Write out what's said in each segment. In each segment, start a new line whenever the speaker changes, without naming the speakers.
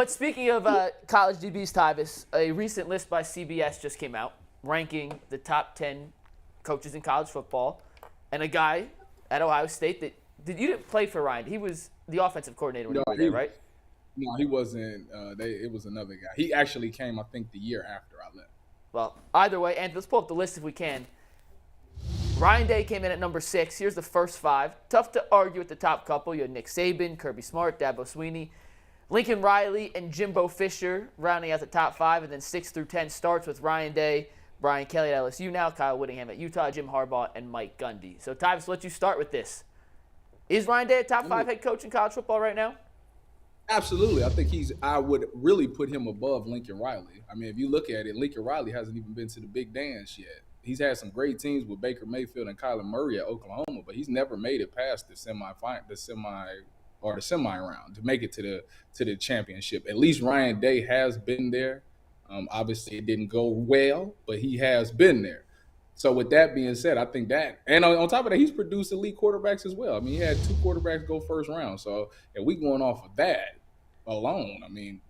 But speaking of college DBs, Tyvis, a recent list by CBS just came out ranking the top 10 coaches in college football, and a guy at Ohio State you didn't play for Ryan. He was the offensive coordinator when you were there, right?
No, he wasn't. It was another guy. He actually came, I think, the year after I left.
Well, either way, and let's pull up the list if we can. Ryan Day came in at number 6. Here's the first 5. Tough to argue with the top couple. You had Nick Saban, Kirby Smart, Dabo Swinney, Lincoln Riley, and Jimbo Fisher rounding out the top 5. And then 6 through 10 starts with Ryan Day, Brian Kelly at LSU now, Kyle Whittingham at Utah, Jim Harbaugh, and Mike Gundy. So, Tyvis, let you start with this. Is Ryan Day a top 5 head coach in college football right now?
Absolutely. I would really put him above Lincoln Riley. I mean, if you look at it, Lincoln Riley hasn't even been to the big dance yet. He's had some great teams with Baker Mayfield and Kyler Murray at Oklahoma, but he's never made it past the semi round to make it to the championship. At least Ryan Day has been there. Obviously, it didn't go well, but he has been there. So with that being said, I think that, and on top of that, he's produced elite quarterbacks as well. I mean, he had 2 quarterbacks go first round. So if we going off of that alone, I mean,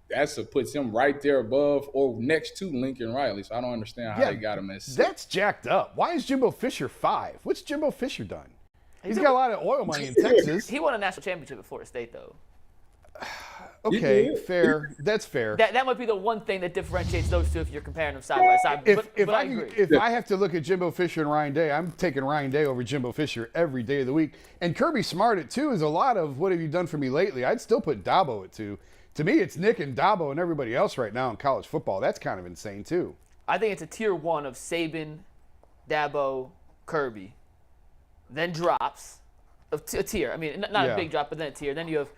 puts him right there above or next to Lincoln Riley. So I don't understand how they got him at 6.
That's jacked up. Why is Jimbo Fisher 5? What's Jimbo Fisher done? He's got a lot of oil money in Texas.
He won a national championship at Florida State, though.
Okay, fair. That's fair.
That might be the one thing that differentiates those two if you're comparing them side by side. But I agree.
If I have to look at Jimbo Fisher and Ryan Day, I'm taking Ryan Day over Jimbo Fisher every day of the week. And Kirby Smart at 2 is a lot of what have you done for me lately. I'd still put Dabo at 2. To me, it's Nick and Dabo and everybody else right now in college football. That's kind of insane, too.
I think it's a tier 1 of Saban, Dabo, Kirby. Then drops. A tier. I mean, not a big drop, but then a tier. Then you have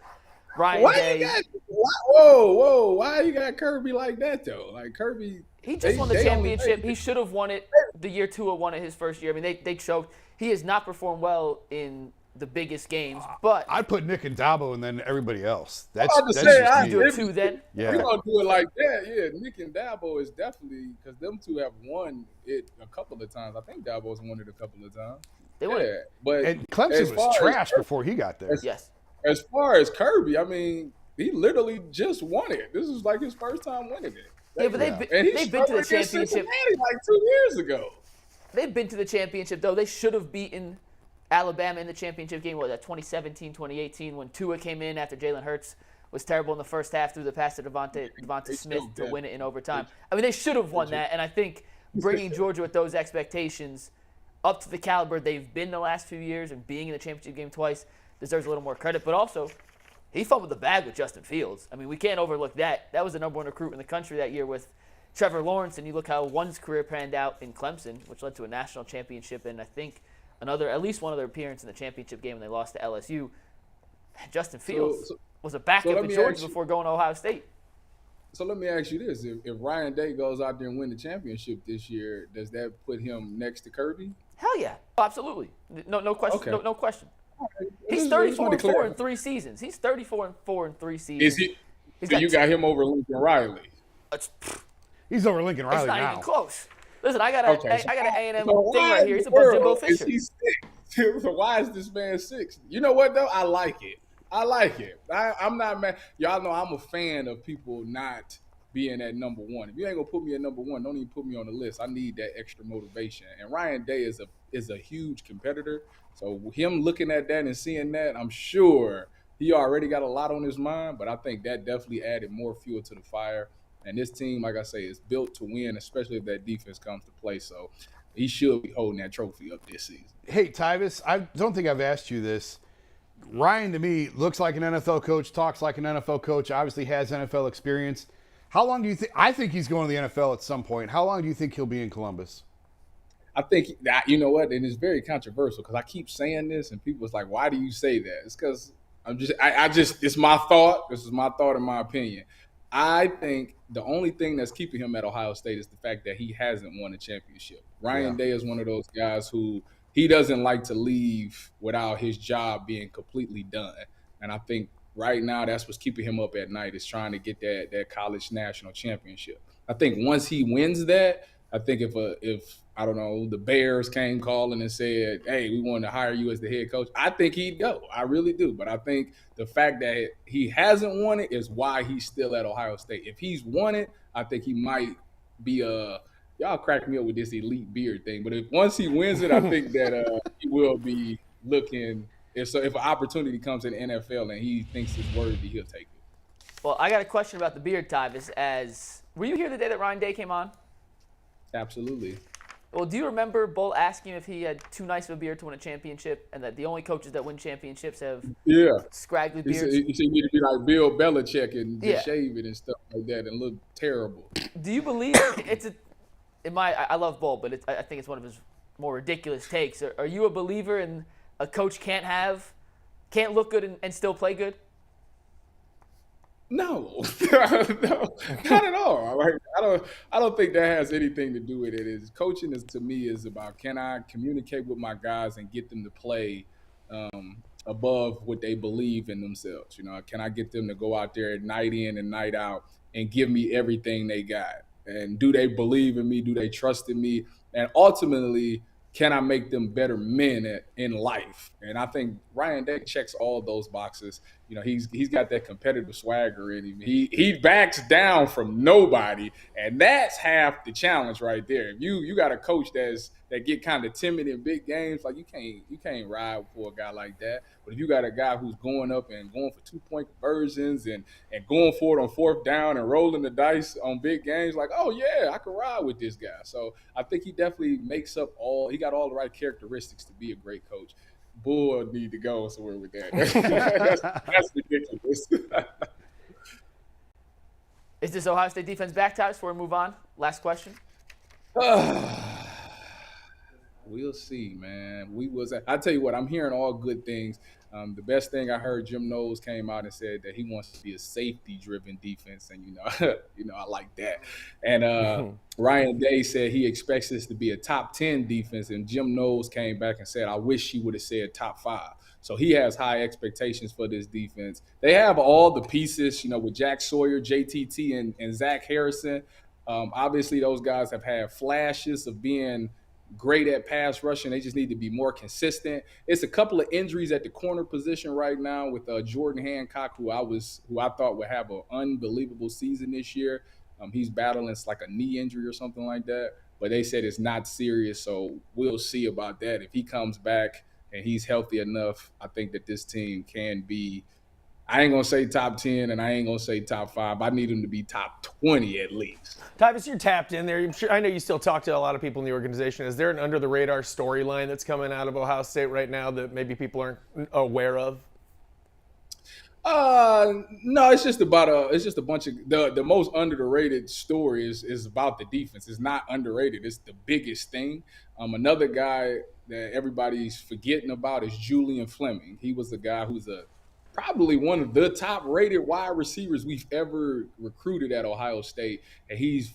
Ryan Day.
Why you got Kirby like that, though? Like, Kirby.
He just won the championship. He should have won it the year Tua won it his first year. I mean, they choked. He has not performed well in the biggest games, but
I'd put Nick and Dabo and then everybody else. That's
just
me. Do it 2 then?
Yeah.
We're going to do it like that. Yeah, Nick and Dabo is definitely, because them 2 have won it a couple of times. I think Dabo's won it a couple of times.
They won it.
But
and Clemson was trash before he got there.
Yes.
As far as Kirby, I mean, he literally just won it. This is like his first time winning it.
Yeah, but they've been to the championship
like 2 years ago.
They've been to the championship, though. They should have beaten Alabama in the championship game, 2017, 2018, when Tua came in after Jalen Hurts was terrible in the first half through the pass to Devonta Smith to win it in overtime. I mean, they should have won that, and I think bringing Georgia with those expectations up to the caliber they've been the last few years and being in the championship game twice deserves a little more credit. But also, he fumbled the bag with Justin Fields. I mean, we can't overlook that. That was the number 1 recruit in the country that year with Trevor Lawrence, and you look how one's career panned out in Clemson, which led to a national championship, and I think at least one other appearance in the championship game when they lost to LSU. Justin Fields was a backup at Georgia before going to Ohio State.
So let me ask you this. If Ryan Day goes out there and win the championship this year, does that put him next to Kirby?
Hell yeah. Absolutely. No question.
Okay.
No question. He's 34-4 in 3 seasons. He's 34-4 in 3 seasons.
Is he? So you got him over Lincoln Riley.
He's over Lincoln Riley now.
It's not even close. Listen, I got an A&M thing right here. He's above Jimbo Fisher.
Is he 6? So why is this man 6? You know what, though? I like it. I'm not mad. Y'all know I'm a fan of people not being at number 1. If you ain't going to put me at number 1, don't even put me on the list. I need that extra motivation. And Ryan Day is a huge competitor. So him looking at that and seeing that, I'm sure he already got a lot on his mind, but I think that definitely added more fuel to the fire. And this team, like I say, is built to win, especially if that defense comes to play. So he should be holding that trophy up this season.
Hey, Tyvis, I don't think I've asked you this. Ryan, to me, looks like an NFL coach, talks like an NFL coach, obviously has NFL experience. How long do you think – I think he's going to the NFL at some point. How long do you think he'll be in Columbus?
I think that, you know what, and it's very controversial because I keep saying this and people was like, why do you say that? It's because it's my thought. This is my thought and my opinion. I think the only thing that's keeping him at Ohio State is the fact that he hasn't won a championship. Ryan Day is one of those guys who he doesn't like to leave without his job being completely done. And I think right now that's what's keeping him up at night is trying to get that college national championship. I think once he wins that, I think if I don't know, the Bears came calling and said, "Hey, we want to hire you as the head coach," I think he'd go. I really do. But I think the fact that he hasn't won it is why he's still at Ohio State. If he's won it, I think he might be a. Y'all crack me up with this elite beard thing, but if once he wins it, I think that he will be looking. If an opportunity comes in the NFL and he thinks it's worthy, he'll take it.
Well, I got a question about the beard, Tyvis. Were you here the day that Ryan Day came on?
Absolutely.
Well, do you remember Bull asking if he had too nice of a beard to win a championship, and that the only coaches that win championships have scraggly beards?
He said you need to be like Bill Belichick and just shave it and stuff like that and look terrible.
Do you believe I love Bull, but I think it's one of his more ridiculous takes. Are you a believer in a coach can't look good and still play good?
No, no, not at all. Like, I don't think that has anything to do with it. Coaching to me is about, can I communicate with my guys and get them to play above what they believe in themselves? You know, can I get them to go out there night in and night out and give me everything they got? And do they believe in me? Do they trust in me? And ultimately, can I make them better men in life? And I think Ryan Day checks all those boxes. You know, he's got that competitive swagger in him. He backs down from nobody, and that's half the challenge right there. If you got a coach that get kind of timid in big games, like you can't ride for a guy like that. But if you got a guy who's going up and going for 2-point conversions and going for it on fourth down and rolling the dice on big games, like, oh yeah, I can ride with this guy. So I think he definitely he got all the right characteristics to be a great coach. Bull need to go somewhere with that. That's ridiculous.
Is this Ohio State defense back, Tyvis, before we move on? Last question.
We'll see, man. I tell you what, I'm hearing all good things. The best thing I heard, Jim Knowles came out and said that he wants to be a safety-driven defense, and I like that. And Ryan Day said he expects this to be a top 10 defense, and Jim Knowles came back and said, I wish he would have said top 5. So he has high expectations for this defense. They have all the pieces, with Jack Sawyer, JTT, and Zach Harrison. Obviously, those guys have had flashes of being great at pass rushing. They just need to be more consistent. It's a couple of injuries at the corner position right now with Jordan Hancock, who I thought would have an unbelievable season this year. He's battling like a knee injury or something like that, but they said it's not serious. So we'll see about that. If he comes back and he's healthy enough, I think that this team can be, I ain't going to say top 10 and I ain't going to say top 5. I need them to be top 20 at least.
Tyvis, you're tapped in there. I know you still talk to a lot of people in the organization. Is there an under-the-radar storyline that's coming out of Ohio State right now that maybe people aren't aware of?
No, it's just a bunch of the most under-the-rated story is about the defense. It's not underrated. It's the biggest thing. Another guy that everybody's forgetting about is Julian Fleming. He was a guy who's probably one of the top-rated wide receivers we've ever recruited at Ohio State, and he's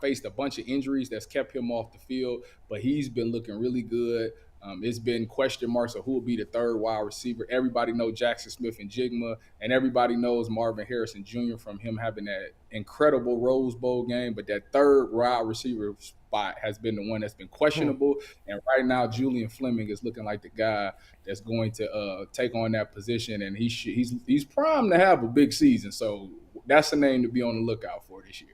faced a bunch of injuries that's kept him off the field, but he's been looking really good. It's been question marks of who will be the third wide receiver. Everybody knows Jackson Smith and Jigma, and everybody knows Marvin Harrison Jr. from him having that incredible Rose Bowl game, but that third wide receiver spot has been the one that's been questionable, and right now Julian Fleming is looking like the guy that's going to take on that position, and he's primed to have a big season, so that's the name to be on the lookout for this year.